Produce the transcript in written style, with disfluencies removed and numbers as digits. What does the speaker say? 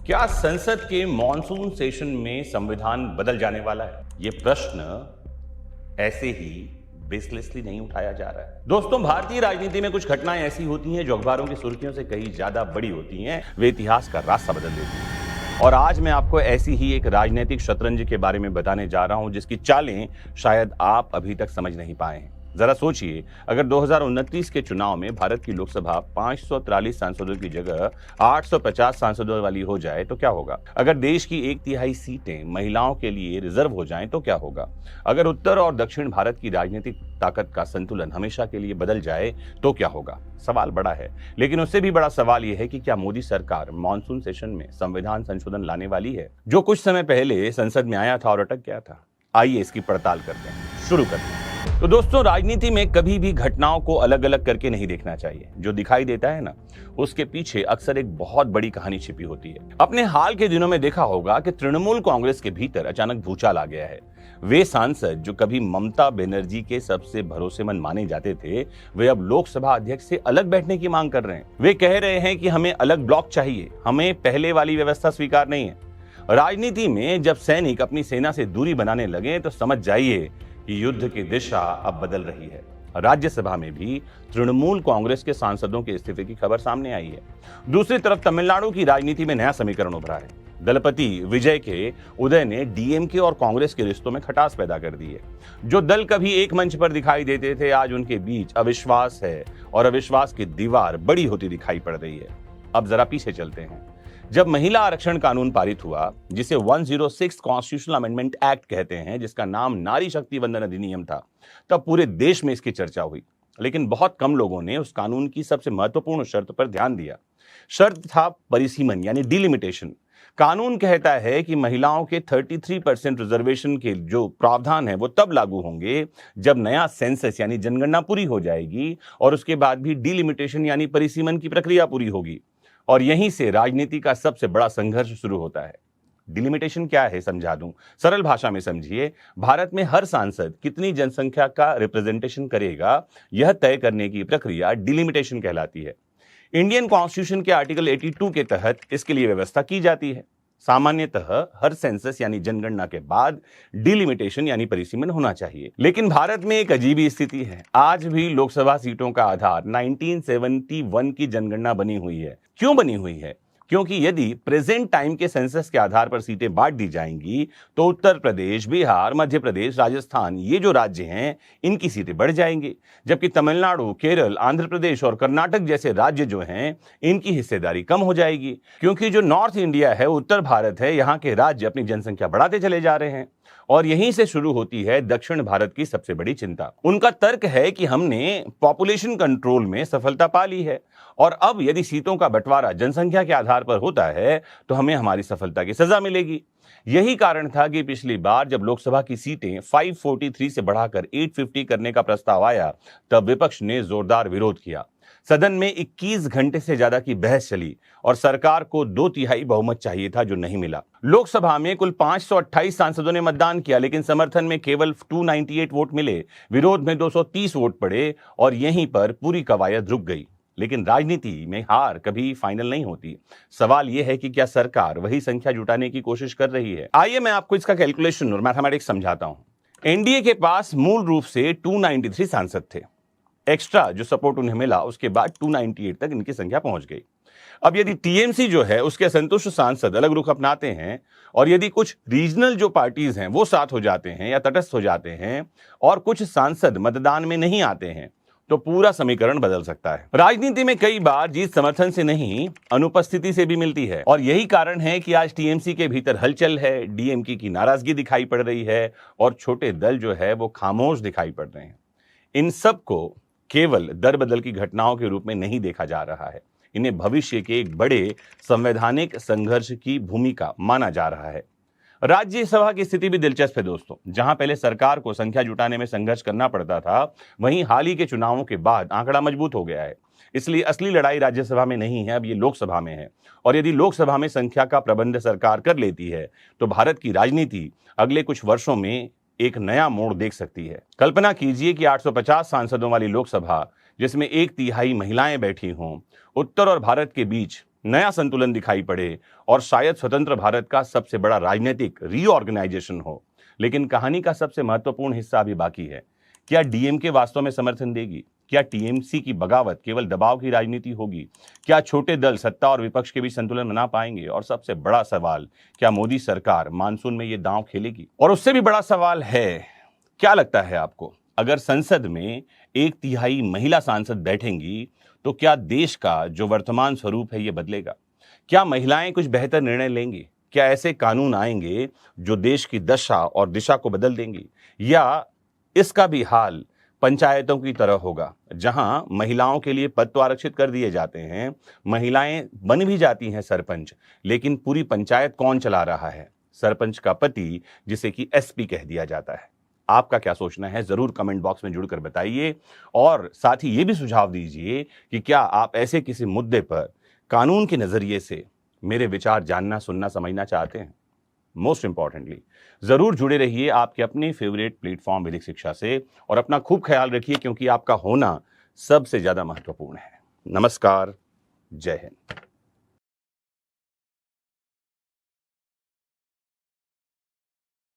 क्या संसद के मॉनसून सेशन में संविधान बदल जाने वाला है? ये प्रश्न ऐसे ही बेसलेसली नहीं उठाया जा रहा है। दोस्तों, भारतीय राजनीति में कुछ घटनाएं ऐसी होती हैं जो अखबारों की सुर्खियों से कहीं ज्यादा बड़ी होती हैं। वे इतिहास का रास्ता बदल देती हैं। और आज मैं आपको ऐसी ही एक राजनीतिक शतरंज के बारे में बताने जा रहा हूं जिसकी चालें शायद आप अभी तक समझ नहीं पाए हैं। जरा सोचिए, अगर 2029 के चुनाव में भारत की लोकसभा 543 सांसदों की जगह 850 सांसदों वाली हो जाए तो क्या होगा? अगर देश की 1/3 सीटें महिलाओं के लिए रिजर्व हो जाएं तो क्या होगा? अगर उत्तर और दक्षिण भारत की राजनीतिक ताकत का संतुलन हमेशा के लिए बदल जाए तो क्या होगा? सवाल बड़ा है, लेकिन उससे भी बड़ा सवाल यह है कि क्या मोदी सरकार मॉनसून सेशन में संविधान संशोधन लाने वाली है, जो कुछ समय पहले संसद में आया था और अटक गया था? आइए इसकी पड़ताल करते हैं, शुरू करते हैं। तो दोस्तों, राजनीति में कभी भी घटनाओं को अलग अलग करके नहीं देखना चाहिए। जो दिखाई देता है ना, उसके पीछे अक्सर एक बहुत बड़ी कहानी छिपी होती है। अपने हाल के दिनों में देखा होगा कि तृणमूल कांग्रेस के भीतर अचानक भूचाल आ गया है। वे सांसद जो कभी ममता बनर्जी के सबसे भरोसेमंद माने जाते थे, वे अब लोकसभा अध्यक्ष से अलग बैठने की मांग कर रहे हैं। वे कह रहे हैं कि हमें अलग ब्लॉक चाहिए, हमें पहले वाली व्यवस्था स्वीकार नहीं है। राजनीति में जब सैनिक अपनी सेना से दूरी बनाने लगे तो समझ जाइए कि युद्ध की दिशा अब बदल रही है। राज्यसभा में भी तृणमूल कांग्रेस के सांसदों के इस्तीफे की खबर सामने आई है। दूसरी तरफ तमिलनाडु की राजनीति में नया समीकरण उभरा है। दलपति विजय के उदय ने डीएमके और कांग्रेस के रिश्तों में खटास पैदा कर दी है। जो दल कभी एक मंच पर दिखाई देते थे, आज उनके बीच अविश्वास है और अविश्वास की दीवार बड़ी होती दिखाई पड़ रही है। अब जरा पीछे चलते हैं। जब महिला आरक्षण कानून पारित हुआ, जिसे 106 कॉन्स्टिट्यूशनल अमेंडमेंट एक्ट कहते हैं, जिसका नाम नारी शक्ति वंदन अधिनियम था, तब पूरे देश में इसकी चर्चा हुई। लेकिन बहुत कम लोगों ने उस कानून की सबसे महत्वपूर्ण शर्त पर ध्यान दिया। शर्त था परिसीमन यानी डिलिमिटेशन। कानून कहता है कि महिलाओं के 33% रिजर्वेशन के जो प्रावधान है वो तब लागू होंगे जब नया सेंसस यानी जनगणना पूरी हो जाएगी और उसके बाद भी डिलिमिटेशन यानी परिसीमन की प्रक्रिया पूरी होगी। और यहीं से राजनीति का सबसे बड़ा संघर्ष शुरू होता है। डिलिमिटेशन क्या है समझा दूं, सरल भाषा में समझिए। भारत में हर सांसद कितनी जनसंख्या का रिप्रेजेंटेशन करेगा, यह तय करने की प्रक्रिया डिलिमिटेशन कहलाती है। इंडियन कॉन्स्टिट्यूशन के आर्टिकल 82 के तहत इसके लिए व्यवस्था की जाती है। सामान्यतः हर सेंसस यानी जनगणना के बाद डिलिमिटेशन यानी परिसीमन होना चाहिए। लेकिन भारत में एक अजीब स्थिति है। आज भी लोकसभा सीटों का आधार 1971 की जनगणना बनी हुई है। क्यों बनी हुई है? क्योंकि यदि प्रेजेंट टाइम के सेंसस के आधार पर सीटें बांट दी जाएंगी तो उत्तर प्रदेश, बिहार, मध्य प्रदेश, राजस्थान, ये जो राज्य हैं, इनकी सीटें बढ़ जाएंगी, जबकि तमिलनाडु, केरल, आंध्र प्रदेश और कर्नाटक जैसे राज्य जो हैं, इनकी हिस्सेदारी कम हो जाएगी। क्योंकि जो नॉर्थ इंडिया है, उत्तर भारत है, यहाँ के राज्य अपनी जनसंख्या बढ़ाते चले जा रहे हैं। और यहीं से शुरू होती है दक्षिण भारत की सबसे बड़ी चिंता। उनका तर्क है कि हमने पॉपुलेशन कंट्रोल में सफलता पा ली है और अब यदि सीटों का बंटवारा जनसंख्या के आधार पर होता है तो हमें हमारी सफलता की सजा मिलेगी। यही कारण था कि पिछली बार जब लोकसभा की सीटें 543 से बढ़ाकर 850 करने का प्रस्ताव आया, तब विपक्ष ने जोरदार विरोध किया। सदन में 21 घंटे से ज्यादा की बहस चली और सरकार को 2/3 बहुमत चाहिए था, जो नहीं मिला। लोकसभा में कुल 528 सांसदों ने मतदान किया, लेकिन समर्थन में केवल 298 वोट मिले, विरोध में 230 वोट पड़े और यहीं पर पूरी कवायद रुक गई। लेकिन राजनीति में हार कभी फाइनल नहीं होती। सवाल यह है कि क्या सरकार वही संख्या जुटाने की कोशिश कर रही है? आइए मैं आपको इसका कैलकुलेशन और मैथमेटिक्स समझाता हूं। एनडीए के पास मूल रूप से 293 सांसद थे। एक्स्ट्रा जो सपोर्ट उन्हें मिला, उसके बाद 298 तक इनकी संख्या पहुंच गई। अब यदि टीएमसी जो है उसके असंतुष्ट सांसद अलग रुख अपनाते हैं और यदि कुछ रीजनल जो पार्टीज हैं वो साथ हो जाते हैं या तटस्थ हो जाते हैं और कुछ सांसद मतदान में नहीं आते हैं, तो पूरा समीकरण बदल सकता है। राजनीति में कई बार जीत समर्थन से नहीं, अनुपस्थिति से भी मिलती है और यही कारण है कि आज टीएमसी के भीतर हलचल है, डीएमके की नाराजगी दिखाई पड़ रही है और छोटे दल जो है वो खामोश दिखाई पड़ रहे हैं। इन सब को केवल दर बदल की घटनाओं के रूप में नहीं देखा जा रहा है, इन्हें भविष्य के एक बड़े संवैधानिक संघर्ष की भूमिका माना जा रहा है। राज्यसभा की स्थिति भी दिलचस्प है दोस्तों। जहां पहले सरकार को संख्या जुटाने में संघर्ष करना पड़ता था, वहीं हाल ही के चुनावों के बाद आंकड़ा मजबूत हो गया है। इसलिए असली लड़ाई राज्यसभा में नहीं है, अब ये लोकसभा में है। और यदि लोकसभा में संख्या का प्रबंध सरकार कर लेती है तो भारत की राजनीति अगले कुछ वर्षों में एक नया मोड़ देख सकती है। कल्पना कीजिए कि 850 सांसदों वाली लोकसभा, जिसमें 1/3 महिलाएं बैठी हों, उत्तर और भारत के बीच नया संतुलन दिखाई पड़े और शायद स्वतंत्र भारत का सबसे बड़ा राजनीतिक रीऑर्गेनाइजेशन हो। लेकिन कहानी का सबसे महत्वपूर्ण हिस्सा अभी बाकी है। क्या डीएमके वास्तव में समर्थन देगी? क्या टीएमसी की बगावत केवल दबाव की राजनीति होगी? क्या छोटे दल सत्ता और विपक्ष के बीच संतुलन बना पाएंगे? और सबसे बड़ा सवाल, क्या मोदी सरकार मानसून में ये दांव खेलेगी? और उससे भी बड़ा सवाल है, क्या लगता है आपको, अगर संसद में 1/3 महिला सांसद बैठेंगी तो क्या देश का जो वर्तमान स्वरूप है ये बदलेगा? क्या महिलाएं कुछ बेहतर निर्णय लेंगी? क्या ऐसे कानून आएंगे जो देश की दशा और दिशा को बदल देंगी? या इसका भी हाल पंचायतों की तरह होगा, जहां महिलाओं के लिए पद तो आरक्षित कर दिए जाते हैं, महिलाएं बन भी जाती हैं सरपंच, लेकिन पूरी पंचायत कौन चला रहा है? सरपंच का पति, जिसे कि एसपी कह दिया जाता है। आपका क्या सोचना है, जरूर कमेंट बॉक्स में जुड़कर बताइए और साथ ही ये भी सुझाव दीजिए कि क्या आप ऐसे किसी मुद्दे पर कानून के नजरिए से मेरे विचार जानना, सुनना, समझना चाहते हैं। मोस्ट इंपॉर्टेंटली जरूर जुड़े रहिए आपके अपने फेवरेट प्लेटफॉर्म वैदिक शिक्षा से और अपना खूब ख्याल रखिए, क्योंकि आपका होना सबसे ज्यादा महत्वपूर्ण है। नमस्कार, जय हिंद।